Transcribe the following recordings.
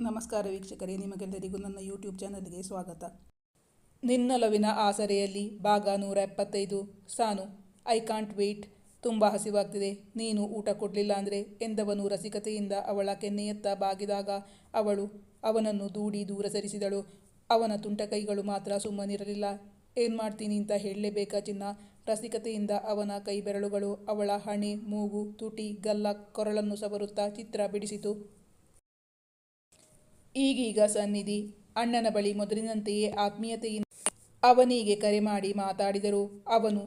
ನಮಸ್ಕಾರ ವೀಕ್ಷಕರೇ, ನಿಮಗೆಲ್ಲರಿಗೂ ನನ್ನ ಯೂಟ್ಯೂಬ್ ಚಾನಲ್ಗೆ ಸ್ವಾಗತ. ನಿನ್ನೊಲವಿನ ಆಸರೆಯಲ್ಲಿ ಭಾಗ 175. ಸಾನು. I can't wait. ತುಂಬ ಹಸಿವಾಗ್ತಿದೆ. ನೀನು ಊಟ ಕೊಡಲಿಲ್ಲ ಅಂದರೆ ಎಂದವನು ರಸಿಕತೆಯಿಂದ ಅವಳ ಕೆನ್ನೆಯತ್ತ ಬಾಗಿದಾಗ ಅವಳು ಅವನನ್ನು ದೂಡಿ ದೂರ ಸರಿಸಿದಳು. ಅವನ ತುಂಟ ಕೈಗಳು ಮಾತ್ರ ಸುಮ್ಮನಿರಲಿಲ್ಲ. ಏನು ಮಾಡ್ತೀನಿ ಅಂತ ಹೇಳಲೇಬೇಕಾ ಚಿನ್ನ? ರಸಿಕತೆಯಿಂದ ಅವನ ಕೈ ಬೆರಳುಗಳು ಅವಳ ಹಣೆ, ಮೂಗು, ತುಟಿ, ಗಲ್ಲ, ಕೊರಳನ್ನು ಸವರುತ್ತಾ ಚಿತ್ರ ಬಿಡಿಸಿತು. ಈಗೀಗ ಸನ್ನಿಧಿ ಅಣ್ಣನ ಬಳಿ ಮೊದಲಿನಂತೆಯೇ ಆತ್ಮೀಯತೆಯಿಂದ ಅವನಿಗೆ ಕರೆ ಮಾಡಿ ಮಾತಾಡಿದರು. ಅವನು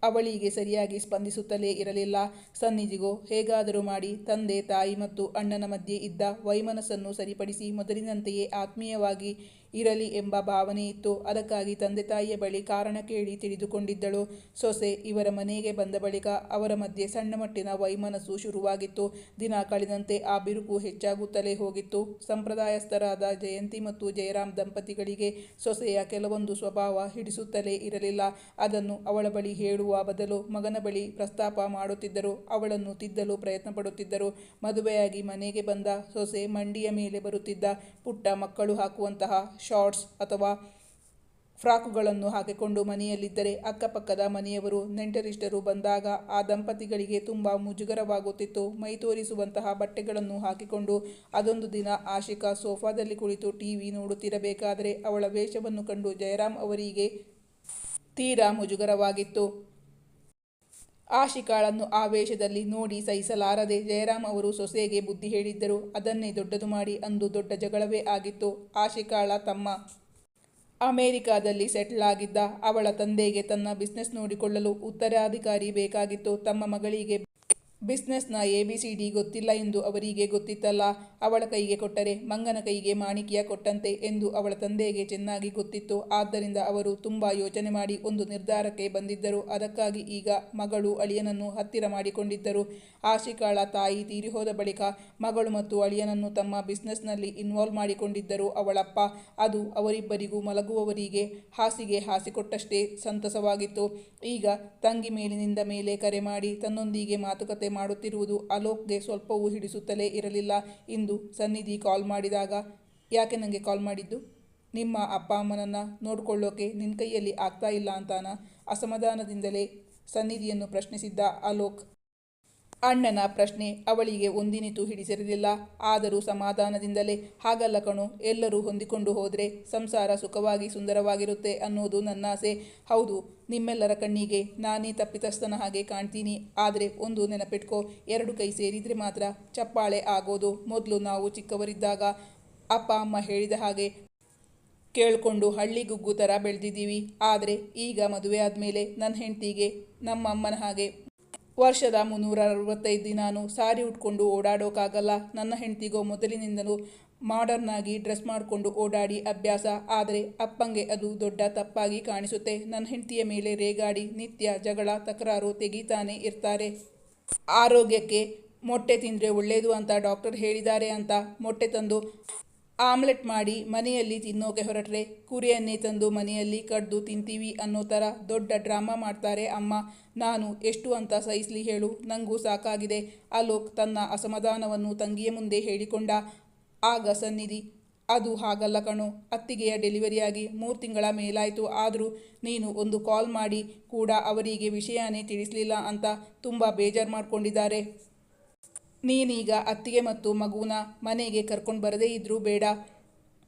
ಅವಳಿಗೆ ಸರಿಯಾಗಿ ಸ್ಪಂದಿಸುತ್ತಲೇ ಇರಲಿಲ್ಲ. ಸನ್ನಿಧಿಗೋ ಹೇಗಾದರೂ ಮಾಡಿ ತಂದೆ, ತಾಯಿ ಮತ್ತು ಅಣ್ಣನ ಮಧ್ಯೆ ಇದ್ದ ವೈಮನಸ್ಸನ್ನು ಸರಿಪಡಿಸಿ ಮೊದಲಿನಂತೆಯೇ ಆತ್ಮೀಯವಾಗಿ ಇರಲಿ ಎಂಬ ಭಾವನೆ ಇತ್ತು. ಅದಕ್ಕಾಗಿ ತಂದೆ ತಾಯಿಯ ಬಳಿ ಕಾರಣ ಕೇಳಿ ತಿಳಿದುಕೊಂಡಿದ್ದಳು. ಸೊಸೆ ಇವರ ಮನೆಗೆ ಬಂದ ಬಳಿಕ ಅವರ ಮಧ್ಯೆ ಸಣ್ಣ ಮಟ್ಟಿನ ವೈಮನಸ್ಸು ಶುರುವಾಗಿತ್ತು. ದಿನ ಕಳೆದಂತೆ ಆ ಬಿರುಕು ಹೆಚ್ಚಾಗುತ್ತಲೇ ಹೋಗಿತ್ತು. ಸಂಪ್ರದಾಯಸ್ಥರಾದ ಜಯಂತಿ ಮತ್ತು ಜಯರಾಮ್ ದಂಪತಿಗಳಿಗೆ ಸೊಸೆಯ ಕೆಲವೊಂದು ಸ್ವಭಾವ ಹಿಡಿಸುತ್ತಲೇ ಇರಲಿಲ್ಲ. ಅದನ್ನು ಅವಳ ಬಳಿ ಹೇಳುವ ಬದಲು ಮಗನ ಬಳಿ ಪ್ರಸ್ತಾಪ ಮಾಡುತ್ತಿದ್ದರು. ಅವಳನ್ನು ತಿದ್ದಲು ಪ್ರಯತ್ನ ಪಡುತ್ತಿದ್ದರು. ಮದುವೆಯಾಗಿ ಮನೆಗೆ ಬಂದ ಸೊಸೆ ಮಂಡಿಯ ಮೇಲೆ ಬರುತ್ತಿದ್ದ ಪುಟ್ಟ ಮಕ್ಕಳು ಹಾಕುವಂತಹ ಶಾರ್ಟ್ಸ್ ಅಥವಾ ಫ್ರಾಕುಗಳನ್ನು ಹಾಕಿಕೊಂಡು ಮನೆಯಲ್ಲಿದ್ದರೆ ಅಕ್ಕಪಕ್ಕದ ಮನೆಯವರು, ನೆಂಟರಿಷ್ಟರು ಬಂದಾಗ ಆ ದಂಪತಿಗಳಿಗೆ ತುಂಬ ಮುಜುಗರವಾಗುತ್ತಿತ್ತು. ಮೈ ತೋರಿಸುವಂತಹ ಬಟ್ಟೆಗಳನ್ನು ಹಾಕಿಕೊಂಡು ಅದೊಂದು ದಿನ ಆಶಿಕಾ ಸೋಫಾದಲ್ಲಿ ಕುಳಿತು ಟಿವಿ ನೋಡುತ್ತಿರಬೇಕಾದರೆ ಅವಳ ವೇಷವನ್ನು ಕಂಡು ಜಯರಾಮ್ ಅವರಿಗೆ ತೀರಾ ಮುಜುಗರವಾಗಿತ್ತು. ಆಶಿಕಾಳನ್ನು ಆ ವೇಷದಲ್ಲಿ ನೋಡಿ ಸಹಿಸಲಾರದೆ ಜಯರಾಮ್ ಅವರು ಸೊಸೆಗೆ ಬುದ್ಧಿ ಹೇಳಿದ್ದರು. ಅದನ್ನೇ ದೊಡ್ಡದು ಮಾಡಿ ಅಂದು ದೊಡ್ಡ ಜಗಳವೇ ಆಗಿತ್ತು. ಆಶಿಕಾಳ ತಮ್ಮ ಅಮೆರಿಕಾದಲ್ಲಿ ಸೆಟ್ಲ್ ಆಗಿದ್ದ. ಅವಳ ತಂದೆಗೆ ತನ್ನ ಬಿಸ್ನೆಸ್ ನೋಡಿಕೊಳ್ಳಲು ಉತ್ತರಾಧಿಕಾರಿ ಬೇಕಾಗಿತ್ತು. ತಮ್ಮ ಮಗಳಿಗೆ ಬಿಸ್ನೆಸ್ನ ABCD ಗೊತ್ತಿಲ್ಲ ಎಂದು ಅವರಿಗೆ ಗೊತ್ತಿತ್ತಲ್ಲ. ಅವಳ ಕೈಗೆ ಕೊಟ್ಟರೆ ಮಂಗನ ಕೈಗೆ ಮಾಣಿಕ್ಯ ಕೊಟ್ಟಂತೆ ಎಂದು ಅವಳ ತಂದೆಗೆ ಚೆನ್ನಾಗಿ ಗೊತ್ತಿತ್ತು. ಆದ್ದರಿಂದ ಅವರು ತುಂಬ ಯೋಚನೆ ಮಾಡಿ ಒಂದು ನಿರ್ಧಾರಕ್ಕೆ ಬಂದಿದ್ದರು. ಅದಕ್ಕಾಗಿ ಈಗ ಮಗಳು ಅಳಿಯನನ್ನು ಹತ್ತಿರ ಮಾಡಿಕೊಂಡಿದ್ದರು. ಆಶಿಕಾಳ ತಾಯಿ ತೀರಿಹೋದ ಬಳಿಕ ಮಗಳು ಮತ್ತು ಅಳಿಯನನ್ನು ತಮ್ಮ ಬಿಸ್ನೆಸ್ನಲ್ಲಿ ಇನ್ವಾಲ್ವ್ ಮಾಡಿಕೊಂಡಿದ್ದರು ಅವಳಪ್ಪ. ಅದು ಅವರಿಬ್ಬರಿಗೂ ಮಲಗುವವರಿಗೆ ಹಾಸಿಗೆ ಹಾಸಿಕೊಟ್ಟಷ್ಟೇ ಸಂತಸವಾಗಿತ್ತು. ಈಗ ತಂಗಿ ಮೇಲಿನಿಂದ ಮೇಲೆ ಕರೆ ಮಾಡಿ ತನ್ನೊಂದಿಗೆ ಮಾತುಕತೆ ಮಾಡುತ್ತಿರುವುದು ಅಲೋಕ್ಗೆ ಸ್ವಲ್ಪವೂ ಹಿಡಿಸುತ್ತಲೇ ಇರಲಿಲ್ಲ. ಇಂದು ಸನ್ನಿಧಿ ಕಾಲ್ ಮಾಡಿದಾಗ, ಯಾಕೆ ನನಗೆ ಕಾಲ್ ಮಾಡಿದ್ದು? ನಿಮ್ಮ ಅಪ್ಪ ಅಮ್ಮನನ್ನು ನೋಡ್ಕೊಳ್ಳೋಕೆ ನಿನ್ನ ಕೈಯಲ್ಲಿ ಆಗ್ತಾ ಇಲ್ಲ ಅಂತಾನ? ಅಸಮಾಧಾನದಿಂದಲೇ ಸನ್ನಿಧಿಯನ್ನು ಪ್ರಶ್ನಿಸಿದ್ದ ಅಲೋಕ್. ಅಣ್ಣನ ಪ್ರಶ್ನೆ ಅವಳಿಗೆ ಒಂದಿನಿತೂ ಹಿಡಿಸಿರಲಿಲ್ಲ. ಆದರೂ ಸಮಾಧಾನದಿಂದಲೇ, ಹಾಗಲ್ಲ ಕಣೋ, ಎಲ್ಲರೂ ಹೊಂದಿಕೊಂಡು ಹೋದರೆ ಸಂಸಾರ ಸುಖವಾಗಿ ಸುಂದರವಾಗಿರುತ್ತೆ ಅನ್ನೋದು ನನ್ನಾಸೆ. ಹೌದು, ನಿಮ್ಮೆಲ್ಲರ ಕಣ್ಣಿಗೆ ನಾನೇ ತಪ್ಪಿತಸ್ಥನ ಹಾಗೆ ಕಾಣ್ತೀನಿ. ಆದರೆ ಒಂದು ನೆನಪಿಟ್ಕೋ, ಎರಡು ಕೈ ಸೇರಿದರೆ ಮಾತ್ರ ಚಪ್ಪಾಳೆ ಆಗೋದು. ಮೊದಲು ನಾವು ಚಿಕ್ಕವರಿದ್ದಾಗ ಅಪ್ಪ ಅಮ್ಮ ಹೇಳಿದ ಹಾಗೆ ಕೇಳ್ಕೊಂಡು ಹಳ್ಳಿಗುಗ್ಗು ಥರ ಬೆಳೆದಿದ್ದೀವಿ. ಆದರೆ ಈಗ ಮದುವೆ ಆದಮೇಲೆ ನನ್ನ ಹೆಂಡತಿಗೆ ನಮ್ಮ ಅಮ್ಮನ ಹಾಗೆ ವರ್ಷದ 365 ದಿನಾನು ಸಾರಿ ಉಟ್ಕೊಂಡು ಓಡಾಡೋಕ್ಕಾಗಲ್ಲ. ನನ್ನ ಹೆಂಡತಿಗೋ ಮೊದಲಿನಿಂದಲೂ ಮಾಡರ್ನಾಗಿ ಡ್ರೆಸ್ ಮಾಡಿಕೊಂಡು ಓಡಾಡಿ ಅಭ್ಯಾಸ. ಆದರೆ ಅಪ್ಪಂಗೆ ಅದು ದೊಡ್ಡ ತಪ್ಪಾಗಿ ಕಾಣಿಸುತ್ತೆ. ನನ್ನ ಹೆಂಡತಿಯ ಮೇಲೆ ರೇಗಾಡಿ ನಿತ್ಯ ಜಗಳ ತಕರಾರು ತೆಗಿತಾನೆ ಇರ್ತಾರೆ. ಆರೋಗ್ಯಕ್ಕೆ ಮೊಟ್ಟೆ ತಿಂದರೆ ಒಳ್ಳೆಯದು ಅಂತ ಡಾಕ್ಟರ್ ಹೇಳಿದ್ದಾರೆ ಅಂತ ಮೊಟ್ಟೆ ತಂದು ಆಮ್ಲೆಟ್ ಮಾಡಿ ಮನೆಯಲ್ಲಿ ತಿನ್ನೋಕೆ ಹೊರಟ್ರೆ ಕುರಿಯನ್ನೇ ತಂದು ಮನೆಯಲ್ಲಿ ಕಡ್ದು ತಿಂತೀವಿ ಅನ್ನೋ ಥರ ದೊಡ್ಡ ಡ್ರಾಮಾ ಮಾಡ್ತಾರೆ ಅಮ್ಮ. ನಾನು ಎಷ್ಟು ಅಂತ ಸಹಿಸಲಿ ಹೇಳು? ನನಗೂ ಸಾಕಾಗಿದೆ. ಅಲೋಕ್ ತನ್ನ ಅಸಮಾಧಾನವನ್ನು ತಂಗಿಯ ಮುಂದೆ ಹೇಳಿಕೊಂಡ. ಆಗ ಸನ್ನಿಧಿ, ಅದು ಹಾಗಲ್ಲ ಕಣೋ, ಅತ್ತಿಗೆಯ ಡೆಲಿವರಿಯಾಗಿ 3 ತಿಂಗಳ ಮೇಲಾಯಿತು. ಆದರೂ ನೀನು ಒಂದು ಕಾಲ್ ಮಾಡಿ ಕೂಡ ಅವರಿಗೆ ವಿಷಯನೇ ತಿಳಿಸಲಿಲ್ಲ ಅಂತ ತುಂಬ ಬೇಜಾರು ಮಾಡ್ಕೊಂಡಿದ್ದಾರೆ. ನೀನೀಗ ಅತ್ತಿಗೆ ಮತ್ತು ಮಗುನ ಮನೆಗೆ ಕರ್ಕೊಂಡು ಬರದೇ ಇದ್ರೂ ಬೇಡ,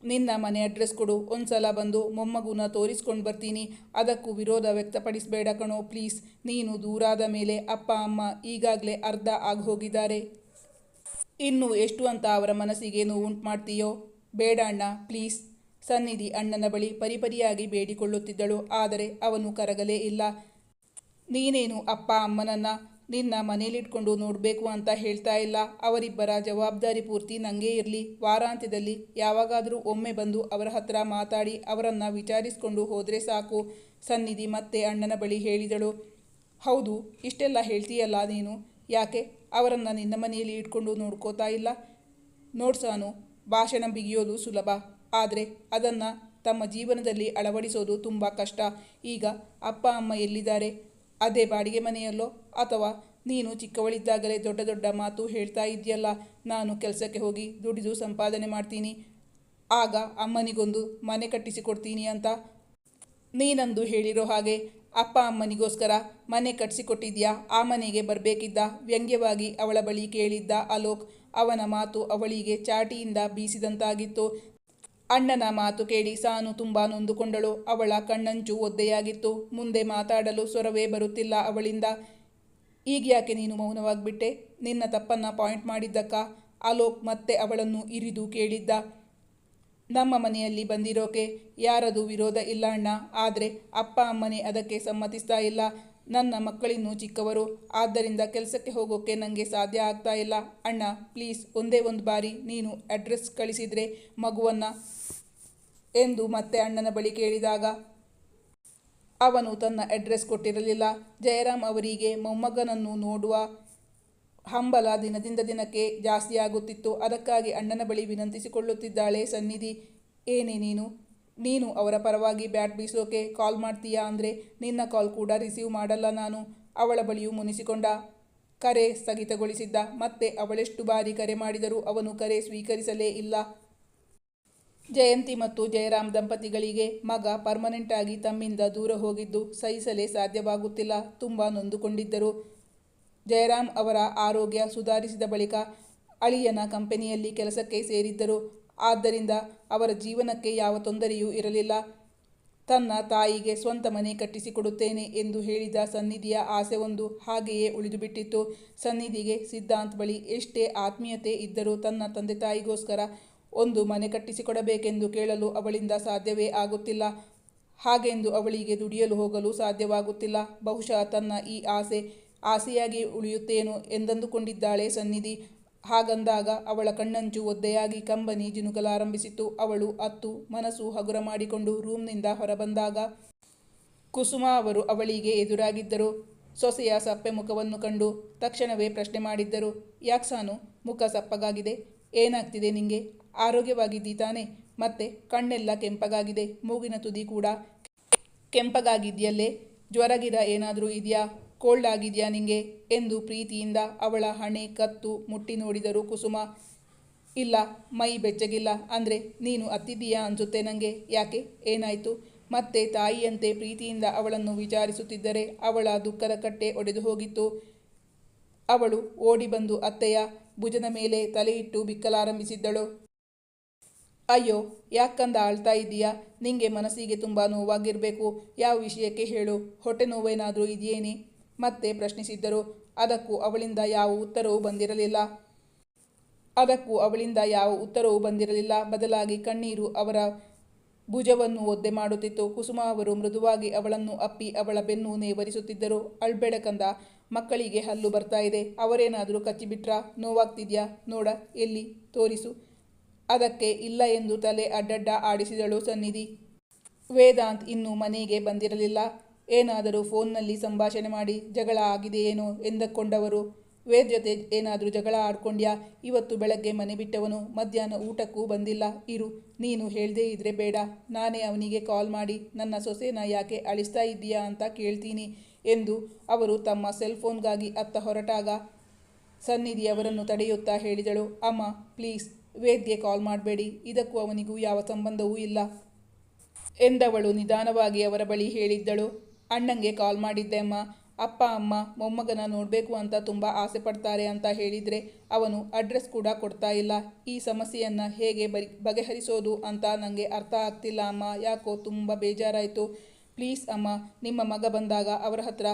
ನಿನ್ನ ಮನೆ ಅಡ್ರೆಸ್ ಕೊಡು, ಒಂದ್ಸಲ ಬಂದು ಮೊಮ್ಮಗುನ ತೋರಿಸ್ಕೊಂಡು ಬರ್ತೀನಿ. ಅದಕ್ಕೂ ವಿರೋಧ ವ್ಯಕ್ತಪಡಿಸಬೇಡ ಕಣೋ ಪ್ಲೀಸ್. ನೀನು ದೂರಾದ ಮೇಲೆ ಅಪ್ಪ ಅಮ್ಮ ಈಗಾಗಲೇ ಅರ್ಧ ಆಗೋಗಿದ್ದಾರೆ. ಇನ್ನು ಎಷ್ಟು ಅಂತ ಅವರ ಮನಸ್ಸಿಗೆ ನೋವುಂಟು ಮಾಡ್ತೀಯೋ? ಬೇಡ ಅಣ್ಣ ಪ್ಲೀಸ್. ಸನ್ನಿಧಿ ಅಣ್ಣನ ಬಳಿ ಪರಿಪರಿಯಾಗಿ ಬೇಡಿಕೊಳ್ಳುತ್ತಿದ್ದಳು. ಆದರೆ ಅವನು ಕರಗಲೇ ಇಲ್ಲ. ನೀನೇನು ಅಪ್ಪ ಅಮ್ಮನನ್ನ ನಿನ್ನ ಮನೇಲಿಟ್ಕೊಂಡು ನೋಡಬೇಕು ಅಂತ ಹೇಳ್ತಾ ಇಲ್ಲ. ಅವರಿಬ್ಬರ ಜವಾಬ್ದಾರಿ ಪೂರ್ತಿ ನನಗೇ ಇರಲಿ. ವಾರಾಂತ್ಯದಲ್ಲಿ ಯಾವಾಗಾದರೂ ಒಮ್ಮೆ ಬಂದು ಅವರ ಹತ್ರ ಮಾತಾಡಿ ಅವರನ್ನು ವಿಚಾರಿಸ್ಕೊಂಡು ಹೋದರೆ ಸಾಕು. ಸನ್ನಿಧಿ ಮತ್ತೆ ಅಣ್ಣನ ಬಳಿ ಹೇಳಿದಳು. ಹೌದು, ಇಷ್ಟೆಲ್ಲ ಹೇಳ್ತೀಯಲ್ಲ ನೀನು, ಯಾಕೆ ಅವರನ್ನು ನಿನ್ನ ಮನೆಯಲ್ಲಿ ಇಟ್ಕೊಂಡು ನೋಡ್ಕೋತಾ ಇಲ್ಲ? ನೋಡ್ಸಾನು, ಭಾಷಣ ಬಿಗಿಯೋದು ಸುಲಭ, ಆದರೆ ಅದನ್ನು ತಮ್ಮ ಜೀವನದಲ್ಲಿ ಅಳವಡಿಸೋದು ತುಂಬ ಕಷ್ಟ. ಈಗ ಅಪ್ಪ ಅಮ್ಮ ಎಲ್ಲಿದ್ದಾರೆ? ಅದೇ ಬಾಡಿಗೆ ಮನೆಯಲ್ಲೋ? ಅಥವಾ ನೀನು ಚಿಕ್ಕವಳಿದ್ದಾಗಲೇ ದೊಡ್ಡ ದೊಡ್ಡ ಮಾತು ಹೇಳ್ತಾ ಇದೆಯಲ್ಲ, ನಾನು ಕೆಲಸಕ್ಕೆ ಹೋಗಿ ದುಡಿದು ಸಂಪಾದನೆ ಮಾಡ್ತೀನಿ, ಆಗ ಅಮ್ಮನಿಗೊಂದು ಮನೆ ಕಟ್ಟಿಸಿಕೊಡ್ತೀನಿ ಅಂತ ನೀನಂದು ಹೇಳಿರೋ ಹಾಗೆ ಅಪ್ಪ ಅಮ್ಮನಿಗೋಸ್ಕರ ಮನೆ ಕಟ್ಟಿಸಿಕೊಟ್ಟಿದ್ಯಾ? ಆ ಮನೆಗೆ ಬರಬೇಕಿದ್ದ ವ್ಯಂಗ್ಯವಾಗಿ ಅವಳ ಬಳಿ ಕೇಳಿದ್ದ ಅಲೋಕ್. ಅವನ ಮಾತು ಅವಳಿಗೆ ಚಾಟಿಯಿಂದ ಬೀಸಿದಂತಾಗಿತ್ತು. ಅಣ್ಣನ ಮಾತು ಕೇಳಿ ಸಾನು ತುಂಬ ನೊಂದುಕೊಂಡಳು. ಅವಳ ಕಣ್ಣಂಚು ಒದ್ದೆಯಾಗಿತ್ತು. ಮುಂದೆ ಮಾತಾಡಲು ಸ್ವರವೇ ಬರುತ್ತಿಲ್ಲ ಅವಳಿಂದ. ಈಗ್ಯಾಕೆ ನೀನು ಮೌನವಾಗಿಬಿಟ್ಟೆ? ನಿನ್ನ ತಪ್ಪನ್ನು ಪಾಯಿಂಟ್ ಮಾಡಿದ್ದಕ್ಕ? ಅಲೋಕ್ ಮತ್ತೆ ಅವಳನ್ನು ಇರಿದು ಕೇಳಿದ್ದ. ನಮ್ಮ ಮನೆಯಲ್ಲಿ ಬಂದಿರೋಕೆ ಯಾರದು ವಿರೋಧ ಇಲ್ಲ ಅಣ್ಣ, ಆದರೆ ಅಪ್ಪ ಅಮ್ಮನೇ ಅದಕ್ಕೆ ಸಮ್ಮತಿಸ್ತಾ ಇಲ್ಲ. ನನ್ನ ಮಕ್ಕಳಿನ್ನೂ ಚಿಕ್ಕವರು, ಆದ್ದರಿಂದ ಕೆಲಸಕ್ಕೆ ಹೋಗೋಕ್ಕೆ ನನಗೆ ಸಾಧ್ಯ ಆಗ್ತಾ ಇಲ್ಲ. ಅಣ್ಣ ಪ್ಲೀಸ್, ಒಂದೇ ಒಂದು ಬಾರಿ ನೀನು ಅಡ್ರೆಸ್ ಕಳಿಸಿದರೆ ಮಗುವನ್ನು ಎಂದು ಮತ್ತೆ ಅಣ್ಣನ ಬಳಿ ಕೇಳಿದಾಗ ಅವನು ತನ್ನ ಅಡ್ರೆಸ್ ಕೊಟ್ಟಿರಲಿಲ್ಲ. ಜಯರಾಮ್ ಅವರಿಗೆ ಮೊಮ್ಮಗನನ್ನು ನೋಡುವ ಹಂಬಲ ದಿನದಿಂದ ದಿನಕ್ಕೆ ಜಾಸ್ತಿಯಾಗುತ್ತಿತ್ತು. ಅದಕ್ಕಾಗಿ ಅಣ್ಣನ ಬಳಿ ವಿನಂತಿಸಿಕೊಳ್ಳುತ್ತಿದ್ದಾಳೆ ಸನ್ನಿಧಿ. ಏನೇ ನೀನು ಅವರ ಪರವಾಗಿ ಬ್ಯಾಟ್ ಬೀಸೋಕೆ ಕಾಲ್ ಮಾಡ್ತೀಯಾ ಅಂದರೆ ನಿನ್ನ ಕಾಲ್ ಕೂಡ ರಿಸೀವ್ ಮಾಡಲ್ಲ ನಾನು. ಅವಳ ಬಳಿಯೂ ಮುನಿಸಿಕೊಂಡ. ಕರೆ ಸ್ಥಗಿತಗೊಳಿಸಿದ್ದ. ಮತ್ತೆ ಅವಳೆಷ್ಟು ಬಾರಿ ಕರೆ ಮಾಡಿದರೂ ಅವನು ಕರೆ ಸ್ವೀಕರಿಸಲೇ ಇಲ್ಲ. ಜಯಂತಿ ಮತ್ತು ಜಯರಾಮ್ ದಂಪತಿಗಳಿಗೆ ಮಗ ಪರ್ಮನೆಂಟ್ ಆಗಿ ತಮ್ಮಿಂದ ದೂರ ಹೋಗಿದ್ದು ಸಹಿಸಲೇ ಸಾಧ್ಯವಾಗುತ್ತಿಲ್ಲ. ತುಂಬ ನೊಂದುಕೊಂಡಿದ್ದರು. ಜಯರಾಮ್ ಅವರ ಆರೋಗ್ಯ ಸುಧಾರಿಸಿದ ಬಳಿಕ ಅಳಿಯನ ಕಂಪನಿಯಲ್ಲಿ ಕೆಲಸಕ್ಕೆ ಸೇರಿದ್ದರು. ಆದ್ದರಿಂದ ಅವರ ಜೀವನಕ್ಕೆ ಯಾವ ತೊಂದರೆಯೂ ಇರಲಿಲ್ಲ. ತನ್ನ ತಾಯಿಗೆ ಸ್ವಂತ ಮನೆ ಕಟ್ಟಿಸಿಕೊಡುತ್ತೇನೆ ಎಂದು ಹೇಳಿದ ಸನ್ನಿಧಿಯ ಆಸೆ ಒಂದು ಹಾಗೆಯೇ ಉಳಿದುಬಿಟ್ಟಿತ್ತು. ಸನ್ನಿಧಿಗೆ ಸಿದ್ಧಾಂತ್ ಬಳಿ ಎಷ್ಟೇ ಆತ್ಮೀಯತೆ ಇದ್ದರೂ ತನ್ನ ತಂದೆ ತಾಯಿಗೋಸ್ಕರ ಒಂದು ಮನೆ ಕಟ್ಟಿಸಿಕೊಡಬೇಕೆಂದು ಕೇಳಲು ಅವಳಿಂದ ಸಾಧ್ಯವೇ ಆಗುತ್ತಿಲ್ಲ. ಹಾಗೆಂದು ಅವಳಿಗೆ ದುಡಿಯಲು ಹೋಗಲು ಸಾಧ್ಯವಾಗುತ್ತಿಲ್ಲ. ಬಹುಶಃ ತನ್ನ ಈ ಆಸೆಯಾಗಿ ಉಳಿಯುತ್ತೇನೋ ಎಂದಂದುಕೊಂಡಿದ್ದಾಳೆ ಸನ್ನಿಧಿ. ಹಾಗಂದಾಗ ಅವಳ ಕಣ್ಣಂಚು ಒದ್ದೆಯಾಗಿ ಕಂಬನಿ ಜಿನುಗಲಾರಂಭಿಸಿತು. ಅವಳು ಅತ್ತು ಮನಸ್ಸು ಹಗುರ ಮಾಡಿಕೊಂಡು ರೂಮ್ನಿಂದ ಹೊರಬಂದಾಗ ಕುಸುಮ ಅವರು ಅವಳಿಗೆ ಎದುರಾಗಿದ್ದರು. ಸೊಸೆಯ ಸಪ್ಪೆ ಮುಖವನ್ನು ಕಂಡು ತಕ್ಷಣವೇ ಪ್ರಶ್ನೆ ಮಾಡಿದ್ದರು. ಯಾಕೆ ಸಾನು, ಮುಖ ಸಪ್ಪಗಾಗಿದೆ? ಏನಾಗ್ತಿದೆ ನಿಂಗೆ? ಆರೋಗ್ಯವಾಗಿದ್ದಿ ತಾನೆ? ಮತ್ತೆ ಕಣ್ಣೆಲ್ಲ ಕೆಂಪಗಾಗಿದೆ, ಮೂಗಿನ ತುದಿ ಕೂಡ ಕೆಂಪಗಾಗಿದೆಯಲ್ಲೇ. ಜ್ವರಗಿರ ಏನಾದರೂ ಇದೆಯಾ? ಕೋಲ್ಡ್ ಆಗಿದೆಯಾ ನಿಂಗೆ ಎಂದು ಪ್ರೀತಿಯಿಂದ ಅವಳ ಹಣೆ ಕತ್ತು ಮುಟ್ಟಿ ನೋಡಿದರು ಕುಸುಮ. ಇಲ್ಲ, ಮೈ ಬೆಚ್ಚಗಿಲ್ಲ. ಅಂದರೆ ನೀನು ಅತ್ತಿದ್ದೀಯಾ ಅನಿಸುತ್ತೆ ನನಗೆ. ಯಾಕೆ, ಏನಾಯಿತು? ಮತ್ತೆ ತಾಯಿಯಂತೆ ಪ್ರೀತಿಯಿಂದ ಅವಳನ್ನು ವಿಚಾರಿಸುತ್ತಿದ್ದರೆ ಅವಳ ದುಃಖದ ಕಟ್ಟೆ ಒಡೆದು ಹೋಗಿತ್ತು. ಅವಳು ಓಡಿ ಬಂದು ಅತ್ತೆಯ ಭುಜದ ಮೇಲೆ ತಲೆಯಿಟ್ಟು ಬಿಕ್ಕಲಾರಂಭಿಸಿದ್ದಳು. ಅಯ್ಯೋ, ಯಾಕಂದ ಅಳ್ತಾ ಇದ್ದೀಯಾ? ನಿಂಗೆ ಮನಸ್ಸಿಗೆ ತುಂಬ ನೋವಾಗಿರಬೇಕು. ಯಾವ ವಿಷಯಕ್ಕೆ ಹೇಳು? ಹೊಟ್ಟೆ ನೋವೇನಾದರೂ ಇದೆಯೇನೆ? ಮತ್ತೆ ಪ್ರಶ್ನಿಸಿದ್ದರು. ಅದಕ್ಕೂ ಅವಳಿಂದ ಯಾವ ಉತ್ತರವೂ ಬಂದಿರಲಿಲ್ಲ. ಬದಲಾಗಿ ಕಣ್ಣೀರು ಅವರ ಭುಜವನ್ನು ಒದ್ದೆ ಮಾಡುತ್ತಿತ್ತು. ಕುಸುಮ ಅವರು ಮೃದುವಾಗಿ ಅವಳನ್ನು ಅಪ್ಪಿ ಅವಳ ಬೆನ್ನು ನೇವರಿಸುತ್ತಿದ್ದರು. ಅಳ್ಬೇಡ ಕಂದ, ಮಕ್ಕಳಿಗೆ ಹಲ್ಲು ಬರ್ತಾ ಇದೆ. ಅವರೇನಾದರೂ ಕಚ್ಚಿಬಿಟ್ರಾ? ನೋವಾಗ್ತಿದ್ಯಾ? ನೋಡ, ಎಲ್ಲಿ ತೋರಿಸು. ಅದಕ್ಕೆ ಇಲ್ಲ ಎಂದು ತಲೆ ಅಡ್ಡಡ್ಡ ಆಡಿಸಿದಳು ಸನ್ನಿಧಿ. ವೇದಾಂತ್ ಇನ್ನೂ ಮನೆಗೆ ಬಂದಿರಲಿಲ್ಲ. ಏನಾದರೂ ಫೋನ್ನಲ್ಲಿ ಸಂಭಾಷಣೆ ಮಾಡಿ ಜಗಳ ಆಗಿದೆಯೇನೋ ಎಂದುಕೊಂಡವರು. ವೇದ್ ಜೊತೆ ಏನಾದರೂ ಜಗಳ ಆಡ್ಕೊಂಡ್ಯಾ? ಇವತ್ತು ಬೆಳಗ್ಗೆ ಮನೆ ಬಿಟ್ಟವನು ಮಧ್ಯಾಹ್ನ ಊಟಕ್ಕೂ ಬಂದಿಲ್ಲ. ಇರು, ನೀನು ಹೇಳ್ದೇ ಇದ್ರೆ ಬೇಡ, ನಾನೇ ಅವನಿಗೆ ಕಾಲ್ ಮಾಡಿ ನನ್ನ ಸೊಸೆನ ಯಾಕೆ ಅಳಿಸ್ತಾ ಇದ್ದೀಯಾ ಅಂತ ಕೇಳ್ತೀನಿ ಎಂದು ಅವರು ತಮ್ಮ ಸೆಲ್ಫೋನ್ಗಾಗಿ ಅತ್ತ ಹೊರಟಾಗ ಸನ್ನಿಧಿ ಅವರನ್ನು ತಡೆಯುತ್ತಾ ಹೇಳಿದಳು. ಅಮ್ಮ ಪ್ಲೀಸ್, ವೇದ್ಗೆ ಕಾಲ್ ಮಾಡಬೇಡಿ. ಇದಕ್ಕೂ ಅವನಿಗೂ ಯಾವ ಸಂಬಂಧವೂ ಇಲ್ಲ ಎಂದವಳು ನಿಧಾನವಾಗಿ ಅವರ ಬಳಿ ಹೇಳಿದ್ದಳು. ಅಣ್ಣಂಗೆ ಕಾಲ್ ಮಾಡಿದ್ದೆ ಅಮ್ಮ. ಅಪ್ಪ ಅಮ್ಮ ಮೊಮ್ಮಗನ ನೋಡಬೇಕು ಅಂತ ತುಂಬ ಆಸೆ ಪಡ್ತಾರೆ ಅಂತ ಹೇಳಿದರೆ ಅವನು ಅಡ್ರೆಸ್ ಕೂಡ ಕೊಡ್ತಾ ಇಲ್ಲ. ಈ ಸಮಸ್ಯೆಯನ್ನು ಹೇಗೆ ಬಗೆಹರಿಸೋದು ಅಂತ ನನಗೆ ಅರ್ಥ ಆಗ್ತಿಲ್ಲ ಅಮ್ಮ. ಯಾಕೋ ತುಂಬ ಬೇಜಾರಾಯಿತು. ಪ್ಲೀಸ್ ಅಮ್ಮ, ನಿಮ್ಮ ಮಗ ಬಂದಾಗ ಅವರ ಹತ್ರ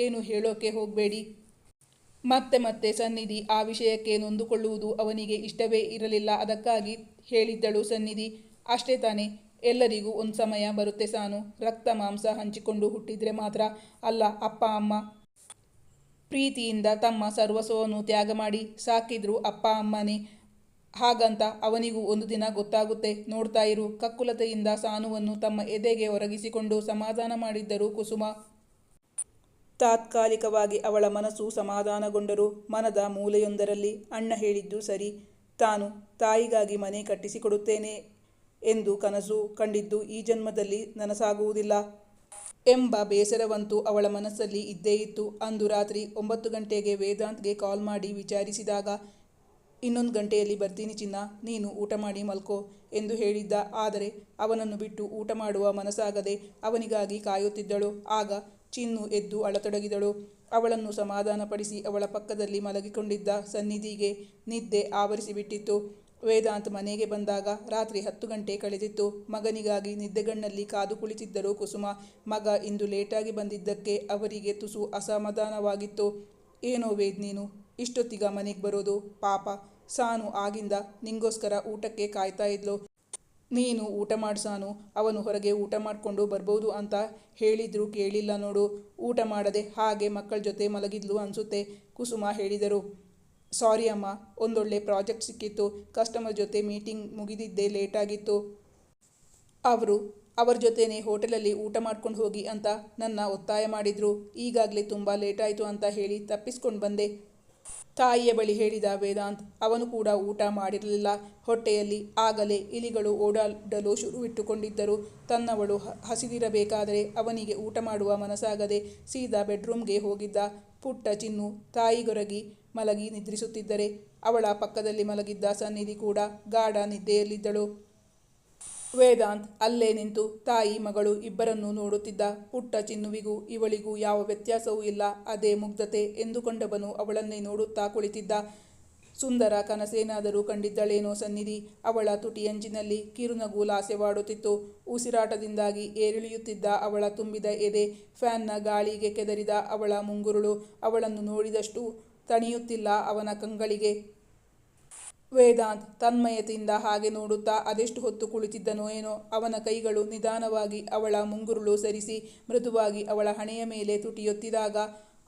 ಏನು ಹೇಳೋಕೆ ಹೋಗಬೇಡಿ. ಮತ್ತೆ ಸನ್ನಿಧಿ ಆ ವಿಷಯಕ್ಕೆ ನೊಂದುಕೊಳ್ಳುವುದು ಅವನಿಗೆ ಇಷ್ಟವೇ ಇರಲಿಲ್ಲ. ಅದಕ್ಕಾಗಿ ಹೇಳಿದ್ದಳು ಸನ್ನಿಧಿ. ಅಷ್ಟೇ ತಾನೇ, ಎಲ್ಲರಿಗೂ ಒಂದು ಸಮಯ ಬರುತ್ತೆ ಸಾನು. ರಕ್ತ ಮಾಂಸ ಹಂಚಿಕೊಂಡು ಹುಟ್ಟಿದ್ರೆ ಮಾತ್ರ ಅಲ್ಲ ಅಪ್ಪ ಅಮ್ಮ ಪ್ರೀತಿಯಿಂದ ತಮ್ಮ ಸರ್ವಸ್ವವನ್ನು ತ್ಯಾಗ ಮಾಡಿ ಸಾಕಿದ್ರು ಅಪ್ಪ ಅಮ್ಮನೇ. ಹಾಗಂತ ಅವನಿಗೂ ಒಂದು ದಿನ ಗೊತ್ತಾಗುತ್ತೆ, ನೋಡ್ತಾ ಇರು. ಕಕ್ಕುಲತೆಯಿಂದ ಸಾನುವನ್ನು ತಮ್ಮ ಎದೆಗೆ ಒರಗಿಸಿಕೊಂಡು ಸಮಾಧಾನ ಮಾಡಿದ್ದರು ಕುಸುಮ. ತಾತ್ಕಾಲಿಕವಾಗಿ ಅವಳ ಮನಸ್ಸು ಸಮಾಧಾನಗೊಂಡರು. ಮನದ ಮೂಲೆಯೊಂದರಲ್ಲಿ ಅಣ್ಣ ಹೇಳಿದ್ದು ಸರಿ, ತಾನು ತಾಯಿಗಾಗಿ ಮನೆ ಕಟ್ಟಿಸಿಕೊಡುತ್ತೇನೆ ಎಂದು ಕನಸು ಕಂಡಿದ್ದು ಈ ಜನ್ಮದಲ್ಲಿ ನನಸಾಗುವುದಿಲ್ಲ ಎಂಬ ಬೇಸರವಂತೂ ಅವಳ ಮನಸ್ಸಲ್ಲಿ ಇದ್ದೇ ಇತ್ತು. ಅಂದು ರಾತ್ರಿ 9 ಗಂಟೆಗೆ ವೇದಾಂತ್ಗೆ ಕಾಲ್ ಮಾಡಿ ವಿಚಾರಿಸಿದಾಗ ಇನ್ನೊಂದು ಗಂಟೆಯಲ್ಲಿ ಬರ್ತೀನಿ ಚಿನ್ನ, ನೀನು ಊಟ ಮಾಡಿ ಮಲ್ಕೋ ಎಂದು ಹೇಳಿದ್ದ. ಆದರೆ ಅವನನ್ನು ಬಿಟ್ಟು ಊಟ ಮಾಡುವ ಮನಸ್ಸಾಗದೆ ಅವನಿಗಾಗಿ ಕಾಯುತ್ತಿದ್ದಳು. ಆಗ ಚಿನ್ನು ಎದ್ದು ಅಳತೊಡಗಿದಳು. ಅವಳನ್ನು ಸಮಾಧಾನಪಡಿಸಿ ಅವಳ ಪಕ್ಕದಲ್ಲಿ ಮಲಗಿಕೊಂಡಿದ್ದ ಸನ್ನಿಧಿಗೆ ನಿದ್ದೆ ಆವರಿಸಿಬಿಟ್ಟಿತ್ತು. ವೇದಾಂತ್ ಮನೆಗೆ ಬಂದಾಗ ರಾತ್ರಿ 10 ಗಂಟೆ ಕಳೆದಿತ್ತು. ಮಗನಿಗಾಗಿ ನಿದ್ದೆಗಣ್ಣಲ್ಲಿ ಕಾದು ಕುಳಿತಿದ್ದರು ಕುಸುಮ. ಮಗ ಇಂದು ಲೇಟಾಗಿ ಬಂದಿದ್ದಕ್ಕೆ ಅವರಿಗೆ ತುಸು ಅಸಮಾಧಾನವಾಗಿತ್ತು. ಏನೋ ವೇದ್, ನೀನು ಇಷ್ಟೊತ್ತಿಗ ಮನೆಗೆ ಬರೋದು? ಪಾಪ ಸಾನು ಆಗಿಂದ ನಿಂಗೋಸ್ಕರ ಊಟಕ್ಕೆ ಕಾಯ್ತಾ ಇದ್ಲು. ನೀನು ಊಟ ಮಾಡು ಸಾನು, ಅವನು ಹೊರಗೆ ಊಟ ಮಾಡಿಕೊಂಡು ಬರ್ಬೋದು ಅಂತ ಹೇಳಿದ್ರು ಕೇಳಿಲ್ಲ ನೋಡು. ಊಟ ಮಾಡದೆ ಹಾಗೆ ಮಕ್ಕಳ ಜೊತೆ ಮಲಗಿದ್ಲು ಅನ್ಸುತ್ತೆ, ಕುಸುಮ ಹೇಳಿದರು. ಸಾರಿ ಅಮ್ಮ, ಒಂದೊಳ್ಳೆ ಪ್ರಾಜೆಕ್ಟ್ ಸಿಕ್ಕಿತ್ತು. ಕಸ್ಟಮರ್ ಜೊತೆ ಮೀಟಿಂಗ್ ಮುಗಿದಿದ್ದೇ ಲೇಟಾಗಿತ್ತು. ಅವರ ಜೊತೆನೇ ಹೋಟೆಲಲ್ಲಿ ಊಟ ಮಾಡ್ಕೊಂಡು ಹೋಗಿ ಅಂತ ನನ್ನ ಒತ್ತಾಯ ಮಾಡಿದ್ರು. ಈಗಾಗಲೇ ತುಂಬ ಲೇಟಾಯಿತು ಅಂತ ಹೇಳಿ ತಪ್ಪಿಸ್ಕೊಂಡು ಬಂದೆ. ತಾಯಿಯ ಬಳಿ ಹೇಳಿದ ವೇದಾಂತ್. ಅವನು ಕೂಡ ಊಟ ಮಾಡಿರಲಿಲ್ಲ. ಹೊಟ್ಟೆಯಲ್ಲಿ ಆಗಲೇ ಇಲಿಗಳು ಓಡಾಡಲು ಶುರುವಿಟ್ಟುಕೊಂಡಿದ್ದರು. ತನ್ನವಳು ಹಸಿದಿರಬೇಕಾದರೆ ಅವನಿಗೆ ಊಟ ಮಾಡುವ ಮನಸ್ಸಾಗದೆ ಸೀದಾ ಬೆಡ್ರೂಮ್ಗೆ ಹೋಗಿದ್ದ. ಪುಟ್ಟ ಚಿನ್ನು ತಾಯಿಗೊರಗಿ ಮಲಗಿ ನಿದ್ರಿಸುತ್ತಿದ್ದರೆ ಅವಳ ಪಕ್ಕದಲ್ಲಿ ಮಲಗಿದ್ದ ಸನ್ನಿಧಿ ಕೂಡ ಗಾಢ ನಿದ್ದೆಯಲ್ಲಿದ್ದಳು. ವೇದಾಂತ್ ಅಲ್ಲೇ ನಿಂತು ತಾಯಿ ಮಗಳು ಇಬ್ಬರನ್ನೂ ನೋಡುತ್ತಿದ್ದ. ಪುಟ್ಟ ಚಿನ್ನುವಿಗೂ ಇವಳಿಗೂ ಯಾವ ವ್ಯತ್ಯಾಸವೂ ಇಲ್ಲ, ಅದೇ ಮುಗ್ಧತೆ ಎಂದುಕೊಂಡವನು ಅವಳನ್ನೇ ನೋಡುತ್ತಾ ಕುಳಿತಿದ್ದ. ಸುಂದರ ಕನಸೇನಾದರೂ ಕಂಡಿದ್ದಳೇನೋ ಸನ್ನಿಧಿ. ಅವಳ ತುಟಿಯಂಚಿನಲ್ಲಿ ಕಿರುನಗು ಲಾಸ್ಯವಾಡುತ್ತಿತ್ತು. ಉಸಿರಾಟದಿಂದಾಗಿ ಏರಿಳಿಯುತ್ತಿದ್ದ ಅವಳ ತುಂಬಿದ ಎದೆ, ಫ್ಯಾನ್ನ ಗಾಳಿಗೆ ಕೆದರಿದ ಅವಳ ಮುಂಗುರುಳು ಅವಳನ್ನು ನೋಡಿದಷ್ಟು ತಣಿಯುತ್ತಿಲ್ಲ ಅವನ ಕಂಗಳಿಗೆ. ವೇದಾಂತ್ ತನ್ಮಯತೆಯಿಂದ ಹಾಗೆ ನೋಡುತ್ತಾ ಅದೆಷ್ಟು ಹೊತ್ತು ಕುಳಿತಿದ್ದನೋ ಏನೋ. ಅವನ ಕೈಗಳು ನಿಧಾನವಾಗಿ ಅವಳ ಮುಂಗುರುಳು ಸರಿಸಿ ಮೃದುವಾಗಿ ಅವಳ ಹಣೆಯ ಮೇಲೆ ತುಟಿಯೊತ್ತಿದಾಗ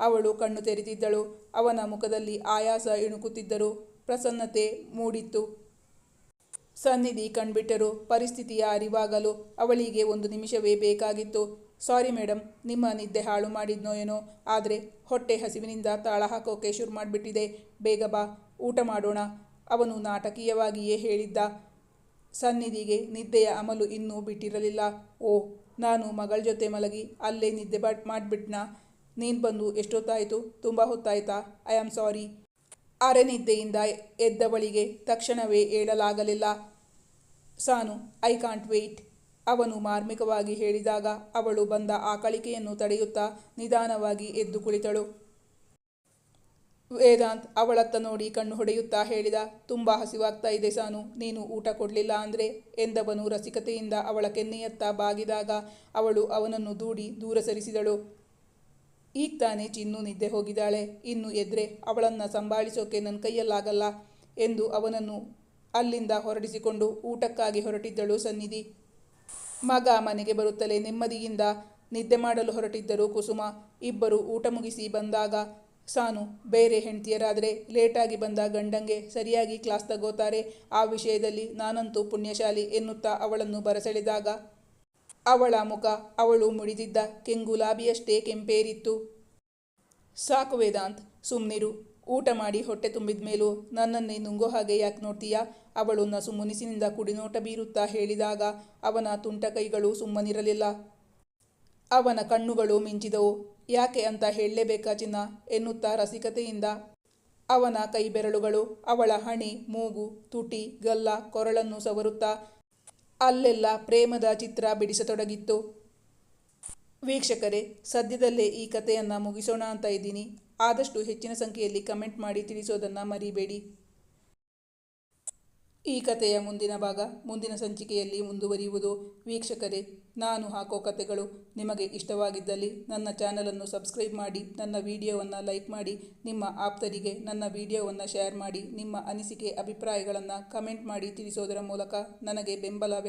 ಅವಳು ಕಣ್ಣು ತೆರೆದಿದ್ದಳು. ಅವನ ಮುಖದಲ್ಲಿ ಆಯಾಸ ಇಣುಕುತ್ತಿದ್ದರೂ ಪ್ರಸನ್ನತೆ ಮೂಡಿತ್ತು. ಸನ್ನಿಧಿ ಕಣ್ಬಿಟ್ಟರು. ಪರಿಸ್ಥಿತಿಯ ಅರಿವಾಗಲು ಅವಳಿಗೆ 1 ನಿಮಿಷವೇ ಬೇಕಾಗಿತ್ತು. ಸಾರಿ ಮೇಡಮ್, ನಿಮ್ಮ ನಿದ್ದೆ ಹಾಳು ಮಾಡಿದ್ನೋ ಏನೋ, ಆದರೆ ಹೊಟ್ಟೆ ಹಸಿವಿನಿಂದ ತಾಳ ಹಾಕೋಕೆ ಶುರು ಮಾಡಿಬಿಟ್ಟಿದೆ. ಬೇಗ ಬಾ, ಊಟ ಮಾಡೋಣ ಅವನು ನಾಟಕೀಯವಾಗಿಯೇ ಹೇಳಿದ್ದ. ಸನ್ನಿಧಿಗೆ ನಿದ್ದೆಯ ಅಮಲು ಇನ್ನೂ ಬಿಟ್ಟಿರಲಿಲ್ಲ. ಓ, ನಾನು ಮಗಳ ಜೊತೆ ಮಲಗಿ ಅಲ್ಲೇ ನಿದ್ದೆ ಮಾಡಿಬಿಟ್ನಾ? ನೀನು ಬಂದು ಎಷ್ಟೊತ್ತಾಯಿತು? ತುಂಬ ಹೊತ್ತಾಯ್ತಾ? I am sorry. ಅರೆನಿದ್ದೆಯಿಂದ ಎದ್ದವಳಿಗೆ ತಕ್ಷಣವೇ ಏಳಲಾಗಲಿಲ್ಲ. ಸಾನು, ಐ ಕಾಂಟ್ ವೇಟ್ ಅವನು ಮಾರ್ಮಿಕವಾಗಿ ಹೇಳಿದಾಗ ಅವಳು ಬಂದ ಆಕಳಿಕೆಯನ್ನು ತಡೆಯುತ್ತಾ ನಿಧಾನವಾಗಿ ಎದ್ದು ಕುಳಿತಳು. ವೇದಾಂತ್ ಅವಳತ್ತ ನೋಡಿ ಕಣ್ಣು ಹೊಡೆಯುತ್ತಾ ಹೇಳಿದ. ತುಂಬ ಹಸಿವಾಗ್ತಾ ಇದೆ ಸಾನು, ನೀನು ಊಟ ಕೊಡಲಿಲ್ಲ ಅಂದರೆ ಎಂದವನು ರಸಿಕತೆಯಿಂದ ಅವಳ ಕೆನ್ನೆಯತ್ತ ಬಾಗಿದಾಗ ಅವಳು ಅವನನ್ನು ದೂರ ಸರಿಸಿದಳು. ಈಗ ತಾನೇ ಚಿನ್ನು ನಿದ್ದೆ ಹೋಗಿದ್ದಾಳೆ, ಇನ್ನು ಎದ್ರೆ ಅವಳನ್ನು ಸಂಭಾಳಿಸೋಕೆ ನನ್ನ ಕೈಯಲ್ಲಾಗಲ್ಲ ಎಂದು ಅವನನ್ನು ಅಲ್ಲಿಂದ ಹೊರಡಿಸಿಕೊಂಡು ಊಟಕ್ಕಾಗಿ ಹೊರಟಿದ್ದಳು ಸನ್ನಿಧಿ. ಮಗ ಮನೆಗೆ ಬರುತ್ತಲೇ ನೆಮ್ಮದಿಯಿಂದ ನಿದ್ದೆ ಮಾಡಲು ಹೊರಟಿದ್ದರು ಕುಸುಮ. ಇಬ್ಬರು ಊಟ ಮುಗಿಸಿ ಬಂದಾಗ ಸಾನು, ಬೇರೆ ಹೆಂಡತಿಯರಾದರೆ ಲೇಟಾಗಿ ಬಂದ ಗಂಡಂಗೆ ಸರಿಯಾಗಿ ಕ್ಲಾಸ್ ತಗೋತಾರೆ. ಆ ವಿಷಯದಲ್ಲಿ ನಾನಂತೂ ಪುಣ್ಯಶಾಲಿ ಎನ್ನುತ್ತಾ ಅವಳನ್ನು ಬರಸೆಳೆದಾಗ ಅವಳ ಮುಖ ಅವಳು ಮುಡಿದಿದ್ದ ಕೆಂಗುಲಾಬಿಯಷ್ಟೇ ಕೆಂಪೇರಿತ್ತು. ಸಾಕು ವೇದಾಂತ್, ಸುಮ್ಮನಿರು. ಊಟ ಮಾಡಿ ಹೊಟ್ಟೆ ತುಂಬಿದ ಮೇಲೂ ನನ್ನನ್ನೇ ನುಂಗೋ ಹಾಗೆ ಯಾಕೆ ನೋಡ್ತೀಯಾ? ಅವಳು ನಸು ಮುನಿಸಿನಿಂದ ಕುಡಿನೋಟ ಬೀರುತ್ತಾ ಹೇಳಿದಾಗ ಅವನ ತುಂಟ ಕೈಗಳು ಸುಮ್ಮನಿರಲಿಲ್ಲ. ಅವನ ಕಣ್ಣುಗಳು ಮಿಂಚಿದವು. ಯಾಕೆ ಅಂತ ಹೇಳಲೇಬೇಕಾ ಚಿನ್ನ ಎನ್ನುತ್ತಾ ರಸಿಕತೆಯಿಂದ ಅವನ ಕೈ ಬೆರಳುಗಳು ಅವಳ ಹಣೆ, ಮೂಗು, ತುಟಿ, ಗಲ್ಲ, ಕೊರಳನ್ನು ಸವರುತ್ತಾ ಅಲ್ಲೆಲ್ಲ ಪ್ರೇಮದ ಚಿತ್ರ ಬಿಡಿಸತೊಡಗಿತ್ತು. ವೀಕ್ಷಕರೇ, ಸದ್ಯದಲ್ಲೇ ಈ ಕಥೆಯನ್ನು ಮುಗಿಸೋಣ ಅಂತ ಇದ್ದೀನಿ. ಆದಷ್ಟು ಹೆಚ್ಚಿನ ಸಂಖ್ಯೆಯಲ್ಲಿ ಕಮೆಂಟ್ ಮಾಡಿ ತಿಳಿಸೋದನ್ನು ಮರಿಬೇಡಿ. ಈ ಕಥೆಯ ಮುಂದಿನ ಭಾಗ ಮುಂದಿನ ಸಂಚಿಕೆಯಲ್ಲಿ ಮುಂದುವರಿಯುವುದು. ವೀಕ್ಷಕರೇ, ನಾನು ಹಾಕೋ ಕಥೆಗಳು ನಿಮಗೆ ಇಷ್ಟವಾಗಿದ್ದಲ್ಲಿ ನನ್ನ ಚಾನಲನ್ನು ಸಬ್ಸ್ಕ್ರೈಬ್ ಮಾಡಿ, ನನ್ನ ವಿಡಿಯೋವನ್ನು ಲೈಕ್ ಮಾಡಿ, ನಿಮ್ಮ ಆಪ್ತರಿಗೆ ನನ್ನ ವಿಡಿಯೋವನ್ನು ಶೇರ್ ಮಾಡಿ, ನಿಮ್ಮ ಅನಿಸಿಕೆ ಅಭಿಪ್ರಾಯಗಳನ್ನು ಕಮೆಂಟ್ ಮಾಡಿ ತಿಳಿಸೋದರ ಮೂಲಕ ನನಗೆ ಬೆಂಬಲ